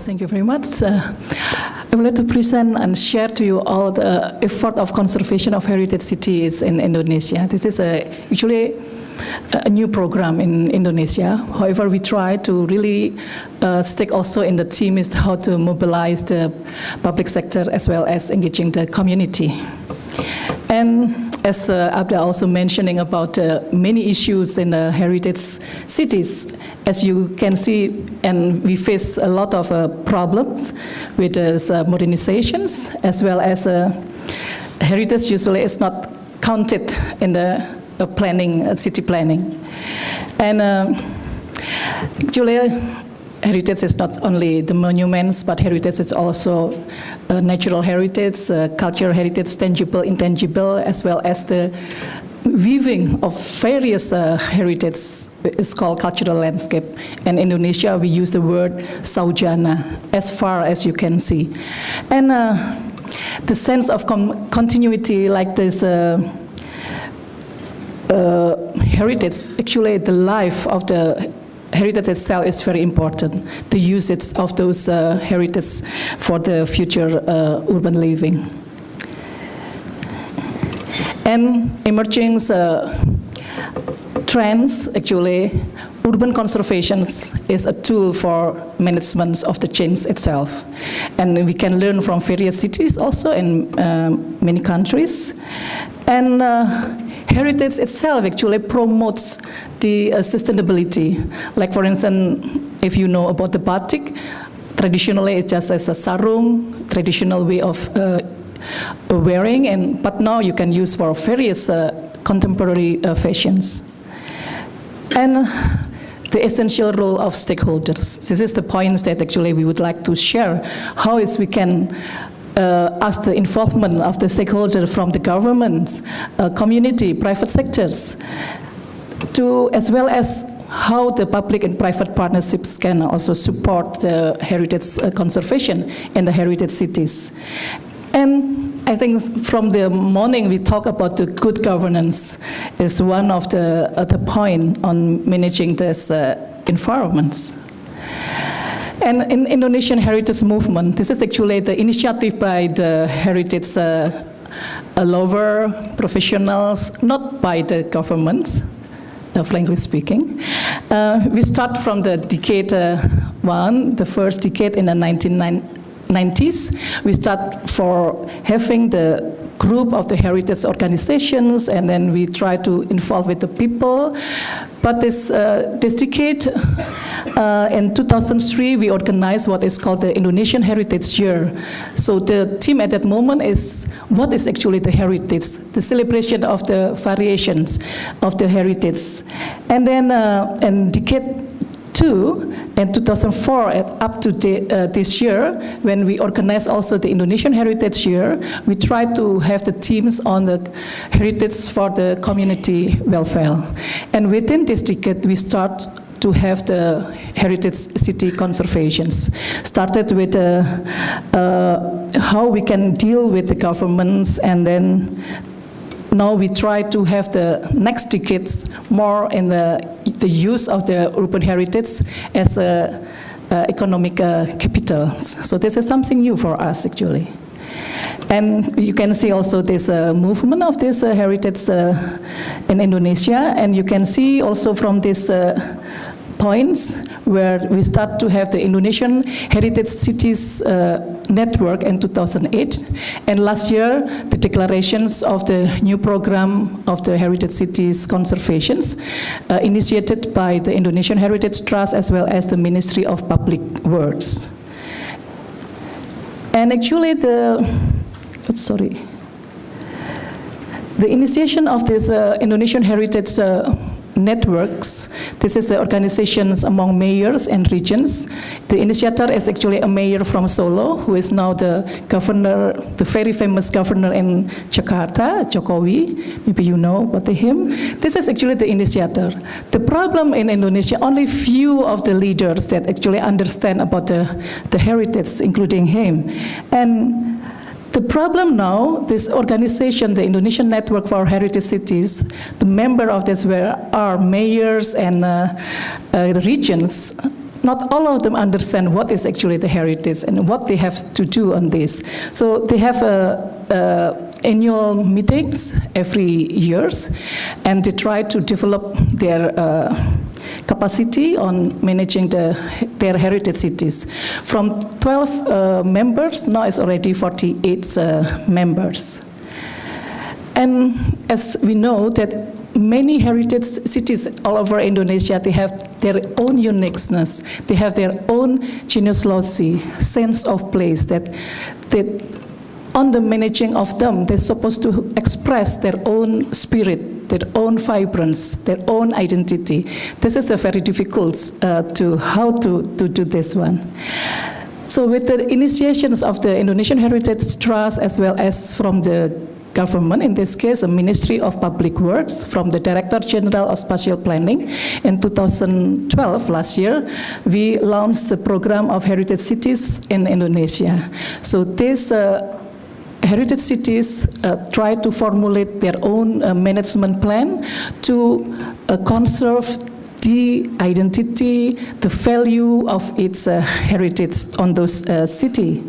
Thank you very much. I would like to present and share to you all the effort of conservation of heritage cities in Indonesia. This is actually a new program in Indonesia. However, we try to really stick also in the theme is how to mobilize the public sector as well as engaging the community. And as Abda also mentioning about many issues in the heritage cities, as you can see, and we face a lot of problems with modernizations, as well as heritage usually is not counted in the planning, city planning. And actually, heritage is not only the monuments, but heritage is also natural heritage, cultural heritage, tangible, intangible, as well as the weaving of various heritage is called cultural landscape. In Indonesia, we use the word saujana, as far as you can see. And the sense of continuity like this heritage, actually the life of the heritage itself is very important, the usage of those heritage for the future urban living. And emerging trends, actually, urban conservation is a tool for management of the change itself. And we can learn from various cities also in many countries. And heritage itself actually promotes the sustainability. Like for instance, if you know about the batik, traditionally it's just as a sarung, traditional way of wearing, but now you can use for various contemporary fashions. And the essential role of stakeholders. This is the points that actually we would like to share. How is we can ask the involvement of the stakeholders from the government, community, private sectors, as well as how the public and private partnerships can also support the heritage conservation in the heritage cities. And I think from the morning we talk about the good governance is one of the point on managing this environments. And in Indonesian heritage movement, this is actually the initiative by the heritage lover professionals, not by the government, frankly speaking. We start from the decade one, the first decade in the 1990s. We start for having the group of the heritage organizations, and then we try to involve with the people. But this decade, in 2003, we organized what is called the Indonesian Heritage Year. So the theme at that moment is, what is actually the heritage? The celebration of the variations of the heritage. And then in decade 2, in 2004, up to this year, when we organized also the Indonesian Heritage Year, we try to have the themes on the heritage for the community welfare. And within this decade, we start to have the heritage city conservations. Started with how we can deal with the governments, and then now we try to have the next decades more in the use of the urban heritage as economic capital. So this is something new for us actually. And you can see also this movement of this heritage in Indonesia, and you can see also from this points where we start to have the Indonesian Heritage Cities Network in 2008. And last year, the declarations of the new program of the Heritage Cities Conservations initiated by the Indonesian Heritage Trust as well as the Ministry of Public Works. And actually the initiation of this Indonesian Heritage networks, this is the organizations among mayors and regions. The initiator is actually a mayor from Solo, who is now the governor, the very famous governor in Jakarta, Jokowi. Maybe you know about him. This is actually the initiator. The problem in Indonesia, only few of the leaders that actually understand about the heritage, including him. And the problem now, this organization, the Indonesian Network for Heritage Cities, the member of this are mayors and regions, not all of them understand what is actually the heritage and what they have to do on this. So they have annual meetings every years, and they try to develop their capacity on managing their heritage cities. From 12 members, now it's already 48 members. And as we know that many heritage cities all over Indonesia, they have their own uniqueness, they have their own genealogy, sense of place, that on the managing of them, they're supposed to express their own spirit, their own vibrance, their own identity. This is very difficult to do this one. So with the initiations of the Indonesian Heritage Trust, as well as from the government, in this case, the Ministry of Public Works, from the Director General of Spatial Planning, in 2012, last year, we launched the program of heritage cities in Indonesia. So this heritage cities try to formulate their own management plan to conserve the identity, the value of its heritage on those city.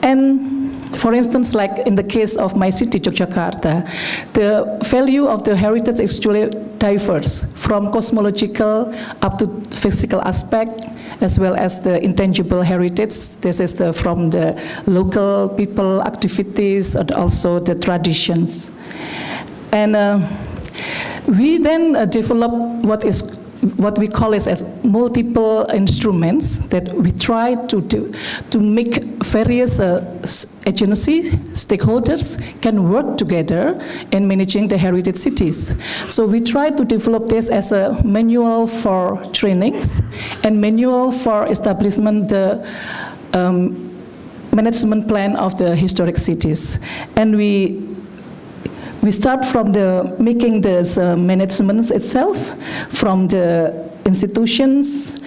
And for instance, like in the case of my city, Yogyakarta, the value of the heritage is actually diverse, from cosmological up to physical aspect, as well as the intangible heritage. This is from the local people activities and also the traditions. And we then develop what we call it as multiple instruments that we try to make various agencies, stakeholders can work together in managing the heritage cities. So we try to develop this as a manual for trainings and manual for establishment the management plan of the historic cities. And we start from making this management itself, from the institutions,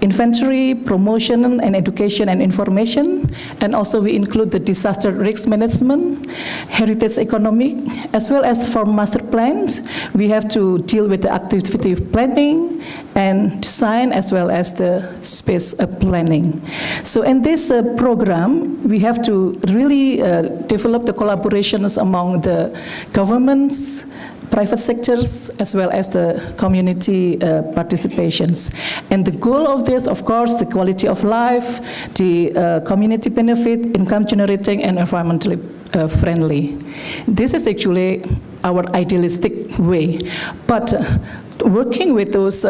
inventory, promotion, and education and information. And also we include the disaster risk management, heritage economic, as well as for master plans. We have to deal with the activity planning and design, as well as the space planning. So in this program, we have to really develop the collaborations among the governments, private sectors, as well as the community participations. And the goal of this, of course, the quality of life, the community benefit, income generating, and environmentally friendly. This is actually our idealistic way. But working with those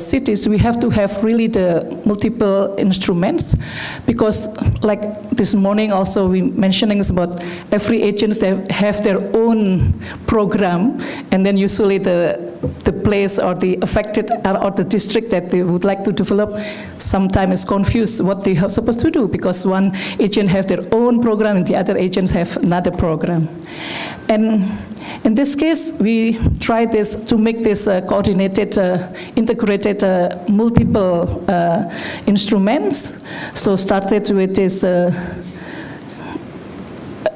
cities, we have to have really the multiple instruments, because like this morning also we mentioning about every agents, they have their own program, and then usually the place or the affected or the district that they would like to develop sometimes is confused what they are supposed to do, because one agent have their own program and the other agents have another program. And in this case, we try this to make this coordinated, integrated, multiple instruments. So started with this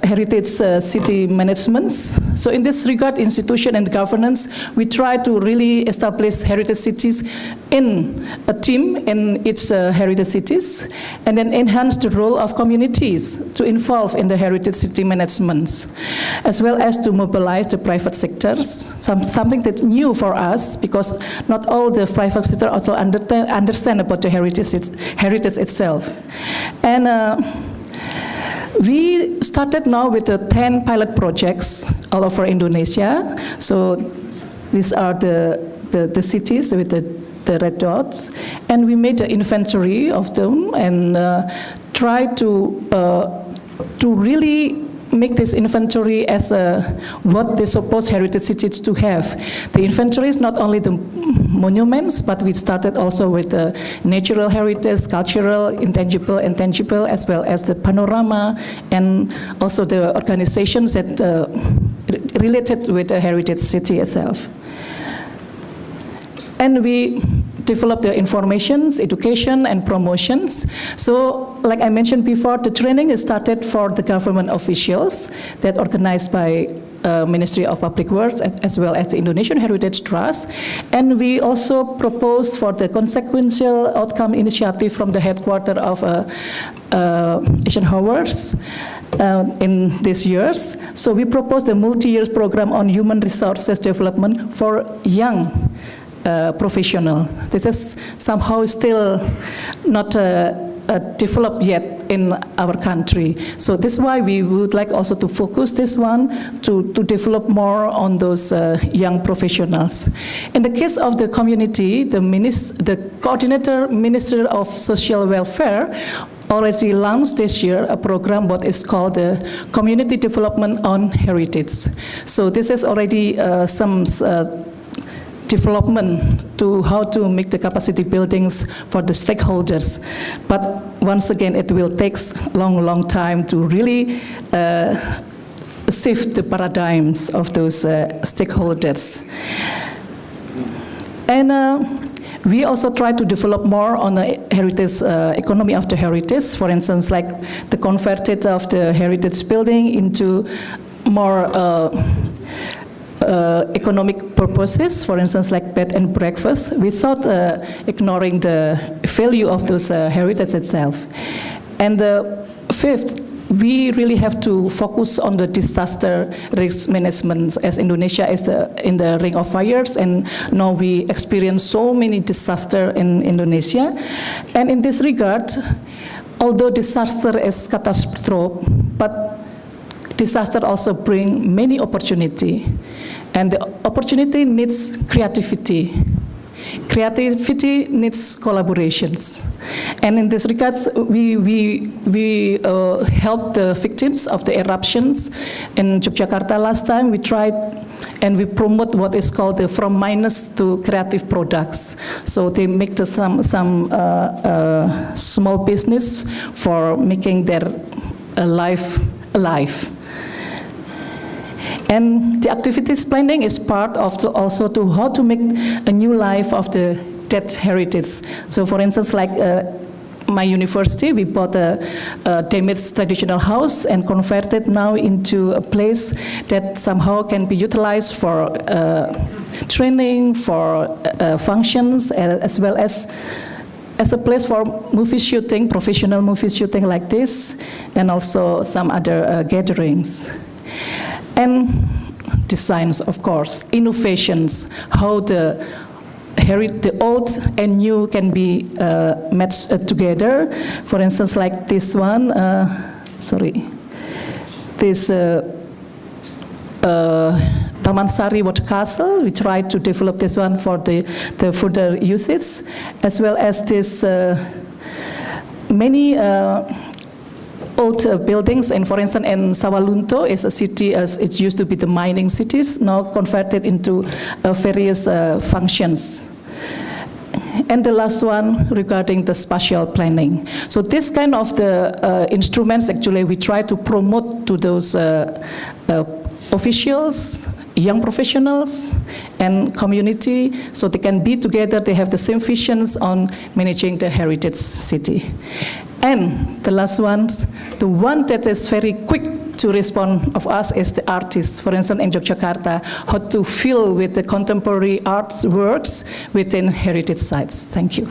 heritage city managements. So in this regard, institution and governance, we try to really establish heritage cities in a team in its heritage cities, and then enhance the role of communities to involve in the heritage city managements, as well as to mobilize the private sectors, something that's new for us, because not all the private sector also understand about the heritage itself. And we started now with 10 pilot projects all over Indonesia. So these are the cities with the red dots, and we made an inventory of them and try to really make this inventory as what they suppose heritage cities to have. The inventory is not only the monuments, but we started also with the natural heritage, cultural, intangible, and tangible, as well as the panorama, and also the organizations that related with the heritage city itself. And we develop the informations, education, and promotions. So, like I mentioned before, the training is started for the government officials that organized by Ministry of Public Works as well as the Indonesian Heritage Trust. And we also proposed for the consequential outcome initiative from the headquarters of Eisenhower in these years. So we proposed a multi-year program on human resources development for young professional. This is somehow still not developed yet in our country. So this is why we would like also to focus this one to develop more on those young professionals. In the case of the community, the coordinator Minister of Social Welfare already launched this year a program what is called the Community Development on Heritage. So this is already some development to how to make the capacity buildings for the stakeholders. But once again, it will take long time to really shift the paradigms of those stakeholders. And we also try to develop more on the heritage, economy of the heritage. For instance, like the converted of the heritage building into more economic purposes, for instance, like bed and breakfast, without ignoring the value of those heritage itself. And the fifth, we really have to focus on the disaster risk management, as Indonesia is in the ring of fires, and now we experience so many disasters in Indonesia. And in this regard, although disaster is catastrophe, but disaster also bring many opportunity. And the opportunity needs creativity. Creativity needs collaborations. And in this regard, we helped the victims of the eruptions in Yogyakarta last time. We tried and we promote what is called the from minus to creative products. So they make some small business for making their life alive. And the activities planning is part of also to how to make a new life of the dead heritage. So for instance, like my university, we bought a damaged traditional house and converted now into a place that somehow can be utilized for training, for functions, as well as a place for movie shooting, professional movie shooting like this, and also some other gatherings. And designs, of course, innovations, how the old and new can be matched together. For instance, like this one, this Taman Sari Water Castle, we tried to develop this one for the further usage, as well as this many old buildings, and for instance, in Sawalunto is a city as it used to be the mining cities, now converted into various functions. And the last one regarding the spatial planning. So this kind of the instruments actually we try to promote to those officials, young professionals, and community, so they can be together, they have the same visions on managing the heritage city. And the last one, the one that is very quick to respond of us is the artists. For instance, in Yogyakarta, how to fill with the contemporary arts works within heritage sites. Thank you.